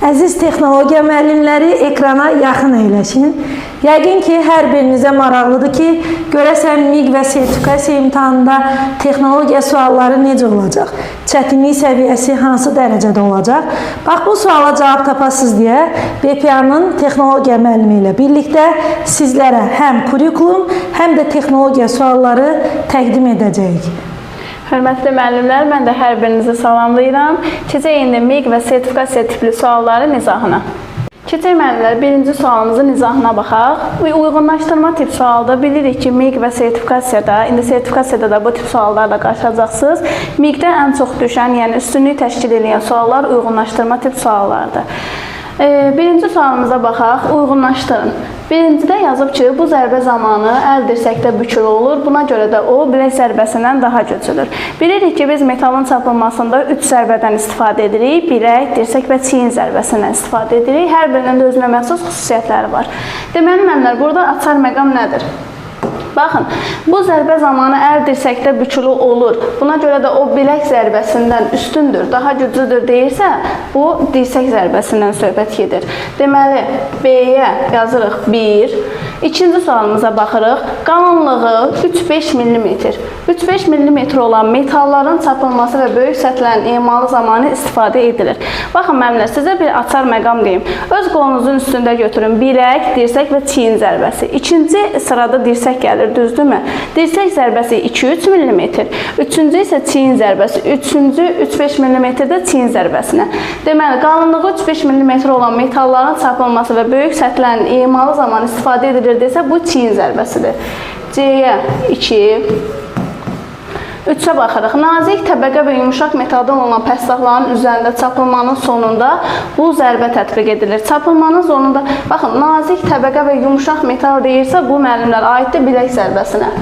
Əziz texnologiya müəllimləri, ekrana yaxın əyləşin. Yəqin ki, hər birinizə maraqlıdır ki, görəsən MİQ və sertifikasiya imtahanında texnologiya sualları necə olacaq? Çətinlik səviyyəsi hansı dərəcədə olacaq? Bax, bu suala cavab tapasınız deyə BPA-nın texnologiya müəllimi ilə birlikdə sizlərə həm kurikulum, həm də texnologiya sualları təqdim edəcəyik. Hörmətli müəllimlər, mən də hər birinizi salamlayıram. Keçək indi MİQ və sertifikasiya tipli sualların izahına. Keçək müəllimlər, birinci sualımızın izahına baxaq. Uyğunlaşdırma tip sualda bilirik ki, MİQ və sertifikasiyada, indi sertifikasiyada da bu tip suallarla qarşılaşacaqsınız. MİQ-də ən çox düşən, yəni üstünlük təşkil edən suallar uyğunlaşdırma tip suallardır. Birinci sualımıza baxaq, uyğunlaşdırın. Birincidə yazıb ki, bu zərbə zamanı əl dirsəkdə bükülü olur, buna görə də o, bilək zərbəsindən daha güclüdür. Bilirik ki, biz metalın çapılmasında 3 zərbədən istifadə edirik, bilək, dirsək və çiyin zərbəsindən istifadə edirik. Hər birinin də özünə məxsus xüsusiyyətləri var. Deməli, müəllimlər, burada açar məqam nədir? Baxın, bu zərbə zamanı əl dirsəkdə bükülü olur. Buna görə də o bilək zərbəsindən üstündür, daha güclüdür deyirsə, bu dirsək zərbəsindən söhbət gedir. Deməli, B-yə yazırıq 1. İkinci sualımıza baxırıq. Qalınlığı 3-5 mm. 3-5 mm olan metalların çapılması və böyük səthlərin emalı zamanı istifadə edilir. Baxın, müəllimlər, sizə bir açar məqam deyim. Öz qolunuzun üstündə götürün bilək, dirsək və çiyin zərbəsi. İkinci sırada dirsək gəlir, düzdürmü? Dirsək zərbəsi 2-3 mm, üçüncü isə çiyin zərbəsi, üçüncü 3-5 mm-də çiyin zərbəsinə. Deməli, qalınlığı 3-5 mm olan metalların çapılması və böyük səthlərin emalı zamanı istifadə edilir desə, bu çiyin zərbəsidir. C-yə 2. 3-ə baxırıq. Nazik təbəqə və yumuşaq metaldan olan pəstaqların üzərində çapılmanın sonunda bu zərbə tətbiq edilir. Çapılmanın sonunda, baxın, nazik təbəqə və yumuşaq metal deyirsə, bu müəllimlər aiddir bilək zərbəsinə.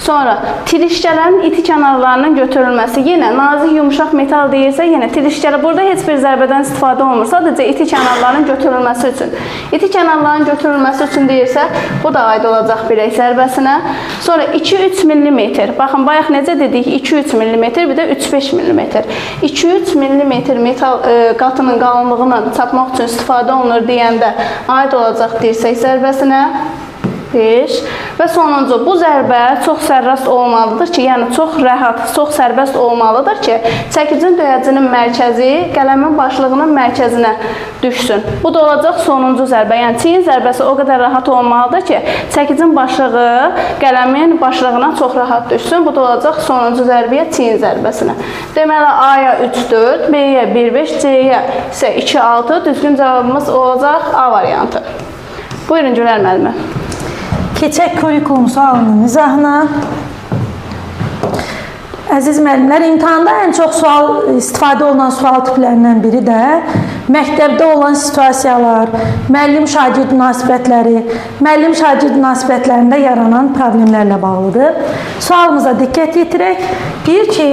Sonra, tirişkələrin iti kənarlarının götürülməsi, yenə nazik yumuşaq metal deyirsə, yenə tirişkələ, burada heç bir zərbədən istifadə olmur, sadəcə iti kənarların götürülməsi üçün. İti kənarların götürülməsi üçün deyirsə, bu da aid olacaq bilək zərbəsinə. Sonra 2-3 mm, baxın, bayaq necə dedik, 2-3 mm, bir də 3-5 mm. 2-3 mm metal qatının qalınlığını çapmaq üçün istifadə olunur deyəndə aid olacaq dirsək zərbəsinə. 5. Və sonuncu, bu zərbə çox sərrast olmalıdır ki, yəni çox rahat, çox sərbəst olmalıdır ki, çəkicin döyəcinin mərkəzi qələmin başlığının mərkəzinə düşsün. Bu da olacaq sonuncu zərbə, yəni çiyin zərbəsi o qədər rahat olmalıdır ki, çəkicin başlığı qələmin başlığına çox rahat düşsün. Bu da olacaq sonuncu zərbəyə çiyin zərbəsinə. Deməli, A-ya 3-4, B-yə 1-5, C-yə isə 2-6, düzgün cavabımız olacaq A variantı. Buyurun, Gülər müəllimə. Keçək kurikulum sualının izahına. Əziz müəllimlər, imtahanda ən çox istifadə olunan sual tiplərindən biri də məktəbdə olan situasiyalar, müəllim-şagird münasibətləri, müəllim-şagird münasibətlərində yaranan problemlərlə bağlıdır. Sualımıza diqqət yetirək. Deyir ki,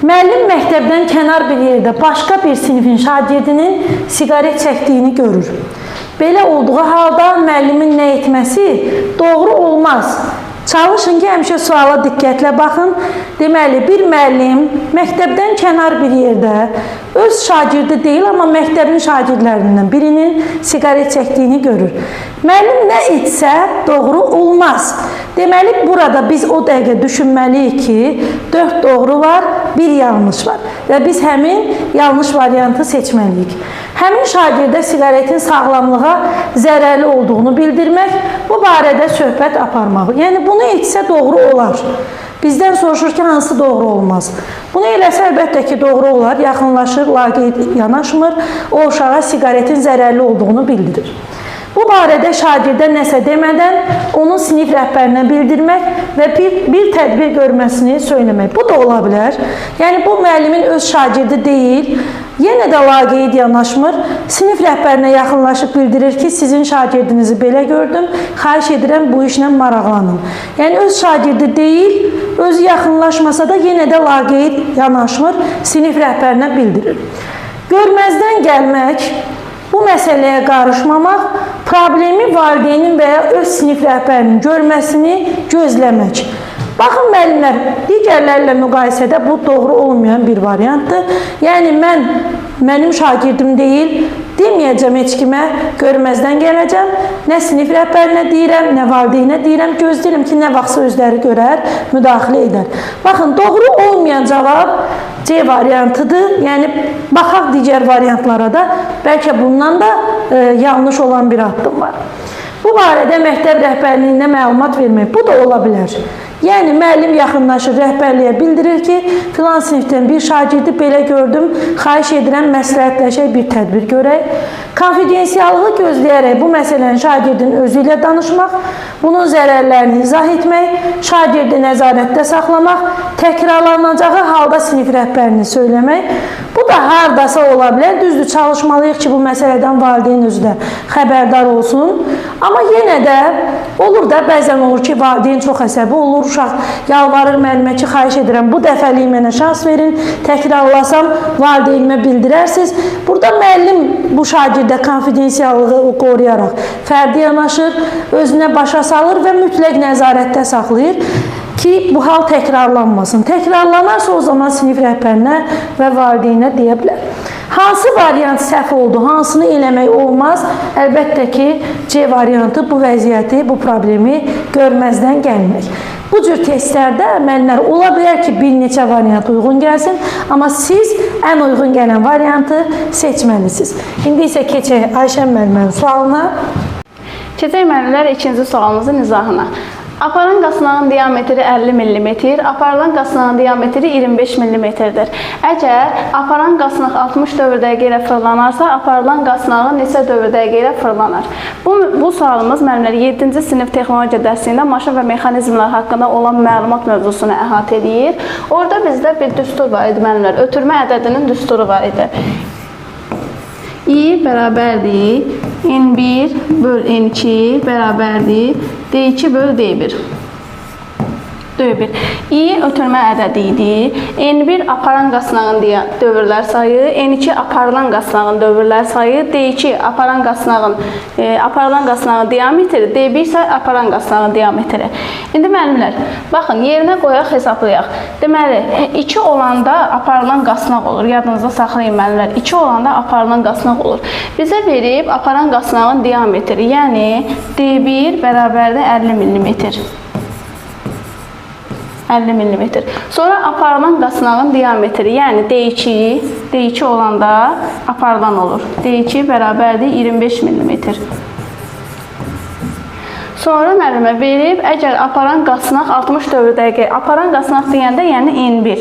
müəllim məktəbdən kənar bir yerdə başqa bir sinifin şagirdinin siqaret çəkdiyini görür. Belə olduğu halda müəllimin nə etməsi doğru olmaz. Çalışın ki, həmişə suala diqqətlə baxın. Deməli, bir müəllim məktəbdən kənar bir yerdə öz şagirdi deyil, amma məktəbin şagirdlərindən birinin siqaret çəkdiyini görür. Müəllim nə etsə doğru olmaz. Deməli, burada biz o dəqiqə düşünməliyik ki, 4 doğru var, 1 yanlış var və biz həmin yanlış variantı seçməliyik. Həmin şagirdə siqaretin sağlamlığa zərərli olduğunu bildirmək, bu barədə söhbət aparmaq. Yəni, bunu etsə doğru olar. Bizdən soruşur ki, hansı doğru olmaz. Bunu eləsə əlbəttə ki, doğru olar, yaxınlaşır, laqeyd yanaşmır, o uşağa siqaretin zərərli olduğunu bildirir. Bu barədə şagirdə nəsə demədən onun sinif rəhbərinə bildirmək və bir tədbir görməsini söyləmək. Bu da ola bilər. Yəni, bu müəllimin öz şagirdi deyil, yenə də laqeyd yanaşmır, sinif rəhbərinə yaxınlaşıb bildirir ki, sizin şagirdinizi belə gördüm, xahiş edirəm bu işlə maraqlanın. Yəni, öz şagirdi deyil, özü yaxınlaşmasa da yenə də laqeyd yanaşmır, sinif rəhbərinə bildirir. Görməzdən gəlmək, bu məsələyə qarışmamaq, problemi valideynin və ya öz sinif rəhbərinin görməsini gözləmək. Baxın müəllimlər, digərlərlə müqayisədə bu doğru olmayan bir variantdır. Yəni mənim şagirdim deyil, deməyəcəm heç kimə, görməzdən gələcəm. Nə sinif rəhbərinə deyirəm, nə valideynə deyirəm, gözləyirəm ki, nə vaxtsa özləri görər, müdaxilə edər. Baxın, doğru olmayan cavab C variantıdır. Yəni, baxaq digər variantlara da, bəlkə bundan da yanlış olan bir addım var. Bu barədə məktəb rəhbərliyinə məlumat vermək, bu da ola bilər. Yəni, müəllim yaxınlaşır, rəhbərliyə bildirir ki, filan sinifdən bir şagirdi belə gördüm, xahiş edirəm, məsləhətləşək bir tədbir görək. Konfidensiallığı gözləyərək bu məsələni şagirdin özü ilə danışmaq, bunun zərərlərini izah etmək, şagirdi nəzarətdə saxlamaq, təkrarlanacağı halda sinif rəhbərini söyləmək. Bu da hardasa ola bilər. Düzdür, çalışmalıyıq ki, bu məsələdən valideyn özü də xəbərdar olsun. Amma yenə də olur da, bəzən olur ki, valideyn çox əsəbi olur, uşaq yalvarır müəllimə ki, xahiş edirəm, bu dəfəlik mənə şans verin, təkrarlasam valideynimə bildirərsiniz. Burada müəllim bu şagirdə konfidensiallığı qoruyaraq fərdi yanaşır, özünə başa salır və mütləq nəzarətdə saxlayır ki, bu hal təkrarlanmasın. Təkrarlanarsa o zaman sinif rəhbərinə və valideynə deyə bilər. Hansı variant səhv oldu, hansını eləmək olmaz? Əlbəttə ki, C variantı bu vəziyyəti, bu problemi görməzdən gəlmək. Bu cür testlərdə müəllimlər ola bilər ki, bir neçə variant uyğun gəlsin, amma siz ən uyğun gələn variantı seçməlisiniz. İndi isə keçək Ayşən müəllimənin sualına. Keçək müəllimlər ikinci sualımızın izahına. Aparan qasnağın diametri 50 mm, aparılan qasnağın diametri 25 mm-dir. Əgər aparan qasnaq 60 dövr dəqiqə ilə fırlanarsa, aparılan qasnağı neçə dövr dəqiqə ilə fırlanar? Bu sualımız müəllimlər 7-ci sinif texnologiya dərsində maşın və mexanizmlər haqqında olan məlumat mövzusunu əhatə edir. Orada bizdə bir düstur var idi müəllimlər, ötürmə ədədinin düsturu var idi. I bərabərdir N1 böl N2 bərabərdir D2 böl D1. I ötürmə ədədi idi. N1 aparan qasnağın dövrlər sayı, N2 aparılan qasnağın dövrlər sayı, D2 aparılan qasnağın diametri, D1 isə aparan qasnağın diametri. İndi müəllimlər, baxın, yerinə qoyaq, hesablayaq. Deməli, 2 olanda aparılan qasnaq olur. Yadınızda saxlayın müəllimlər. 2 olanda aparılan qasnaq olur. Bizə verib aparan qasnağın diametri, yəni D1 bərabərdir 50 mm. 50 mm. Sonra aparılan qasnağın diametri, yəni D2 olanda aparılan olur. D2 bərabərdir 25 mm. Sonra müəllimə verib, əgər aparan qasnaq 60 dövr dəqiqə, aparan qasnaq deyəndə, yəni N1.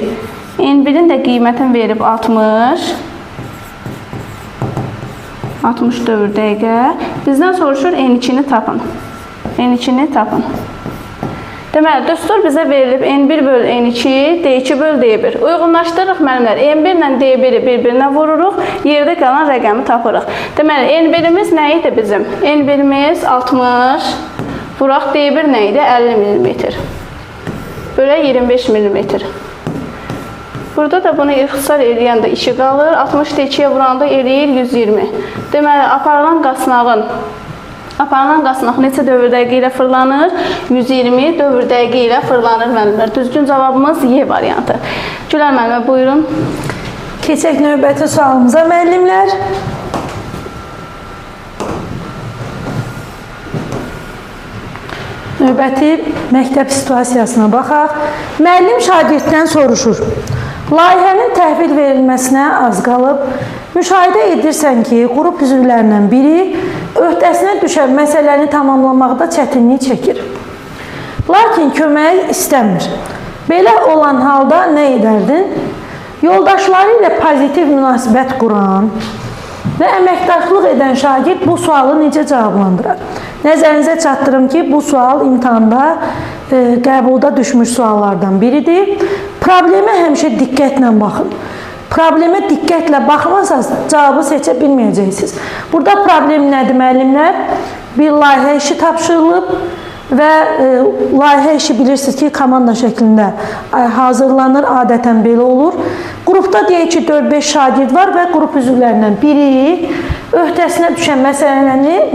N1-in də qiymətini verib 60 dövr dəqiqə. Bizdən soruşur N2-ni tapın. N2-ni tapın. Deməli, düstur bizə verilib N1 böl N2, D2 böl D1. Uyğunlaşdırırıq müəllimlər. N1 ilə D1-i bir-birinə vururuq, yerdə qalan rəqəmi tapırıq. Deməli, N1-imiz nə idi bizim? N1-imiz 60, vuraq D1 nə idi? 50 mm. Bölə 25 mm. Burada da bunu ixtisar eləyəndə 2 qalır. 60 D2-yə vuranda eləyir 120. Deməli, aparılan qasnaq neçə dövr dəqiqə ilə fırlanır? 120 dövr dəqiqə ilə fırlanır müəllimlər. Düzgün cavabımız Y variantı. Gülər müəllimə, buyurun. Keçək növbəti sualımıza müəllimlər. Növbəti məktəb situasiyasına baxaq. Müəllim şagirddən soruşur. Layihənin təhvil verilməsinə az qalıb. Müşahidə edirsən ki, qrup üzvlərindən biri öhdəsinə düşən məsələni tamamlamaqda çətinlik çəkir. Lakin kömək istəmir. Belə olan halda nə edərdin? Yoldaşları ilə pozitiv münasibət quran və əməkdaşlıq edən şagird bu sualı necə cavablandırar? Nəzərinizə çatdırım ki, bu sual imtahanda qəbulda düşmüş suallardan biridir. Problemə həmişə diqqətlə baxın. Problemə diqqətlə baxmasanız cavabı seçə bilməyəcəksiniz. Burada problem nədir müəllimlər? Bir layihə işi tapşırılıb və layihə işi bilirsiniz ki, komanda şəklində hazırlanır, adətən belə olur. Qrupda deyək ki, 4-5 şagird var və qrup üzvlərindən biri öhdəsinə düşən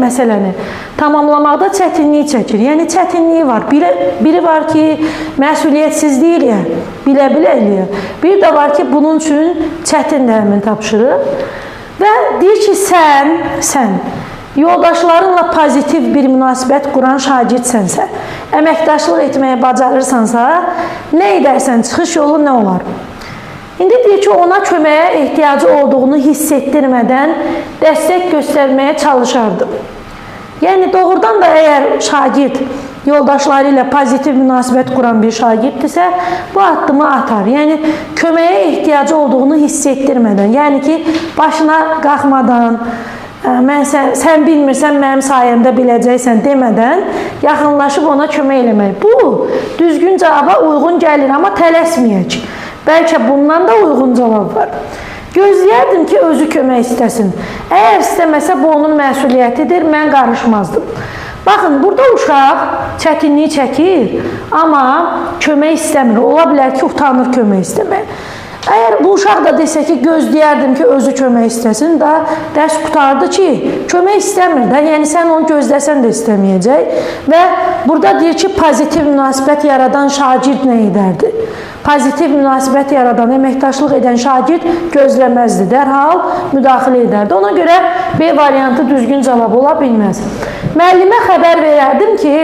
məsələni tamamlamaqda çətinlik çəkir. Yəni çətinliyi var. Biri var ki, məsuliyyətsizlik eləyər, bilə-bilə eləyər. Bir də var ki, bunun üçün çətindir həmin tapşırıq. Və deyir ki, sən yoldaşlarınla pozitiv bir münasibət quran şagirdsənsə, əməkdaşlıq etməyə bacarırsansa, nə edərsən, çıxış yolu nə olar? İndi deyir ki, ona köməyə ehtiyacı olduğunu hiss etdirmədən dəstək göstərməyə çalışardım. Yəni, doğrudan da əgər şagird yoldaşları ilə pozitiv münasibət quran bir şagirddirsə, bu addımı atar. Yəni, köməyə ehtiyacı olduğunu hiss etdirmədən, yəni ki, başına qalxmadan, sən bilmirsən, mənim sayəmdə biləcəksən demədən yaxınlaşıb ona kömək eləmək. Bu, düzgün cavaba uyğun gəlir, amma tələsməyək. Bəlkə bundan da uyğun cavab var. Gözləyərdim ki, özü kömək istəsin. Əgər istəməsə, bu onun məsuliyyətidir, mən qarışmazdım. Baxın, burada uşaq çətinlik çəkir, amma kömək istəmir. Ola bilər ki, utanır kömək istəmək. Əgər bu uşaq da desə ki, gözləyərdim ki, özü kömək istəsin, da dərs qutardı ki, kömək istəmir də, yəni sən onu gözləsən də istəməyəcək. Və burada deyir ki, pozitiv münasibət yaradan şagird nə edərdi? Pozitiv münasibət yaradan, əməkdaşlıq edən şagird gözləməzdi, dərhal müdaxilə edərdi. Ona görə B variantı düzgün cavab ola bilməz. Müəllimə xəbər verərdim ki,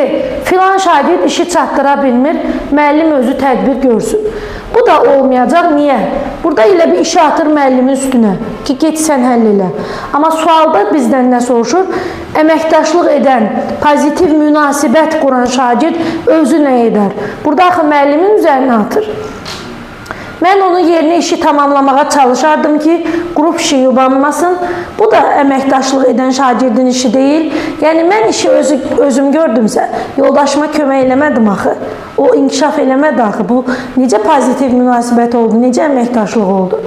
filan şagird işi çatdıra bilmir, müəllim özü tədbir görsün. Bu da olmayacaq. Niyə? Burada elə bir işi atır müəllimin üstünə ki, get sən həll elə. Amma sualda bizdən nə soruşur? Əməkdaşlıq edən, pozitiv münasibət quran şagird özü nə edər? Burada axı müəllimin üzərinə atır. Mən onun yerinə işi tamamlamağa çalışardım ki, qrup işi yubanmasın. Bu da əməkdaşlıq edən şagirdin işi deyil. Yəni, mən işi özüm gördümsə, yoldaşıma kömək eləmədim axı. O inkişaf eləmədi axı. Bu, necə pozitiv münasibət oldu, necə əməkdaşlıq oldu?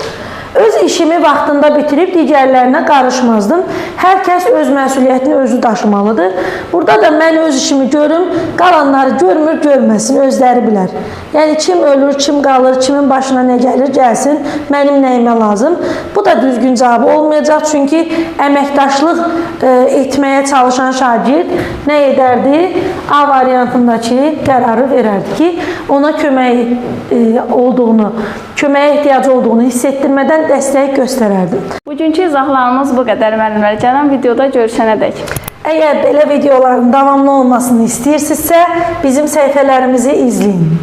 Öz işimi vaxtında bitirib digərlərinə qarışmazdım. Hər kəs öz məsuliyyətini özü daşımalıdır. Burada da mən öz işimi görüm, qalanları görmür, görməsin, özləri bilər. Yəni, kim ölür, kim qalır, kimin başına nə gəlir, gəlsin, mənim nəyimə lazım. Bu da düzgün cavab olmayacaq, çünki əməkdaşlıq etməyə çalışan şagird nə edərdi? A variantındakı qərarı verərdi ki, ona köməyə ehtiyacı olduğunu hiss etdirmədən dəstək göstərərdim. Bugünkü izahlarımız bu qədər müəllimlər. Gələn videoda görüşənədək. Əgər belə videoların davamlı olmasını istəyirsinizsə, bizim səhifələrimizi izləyin.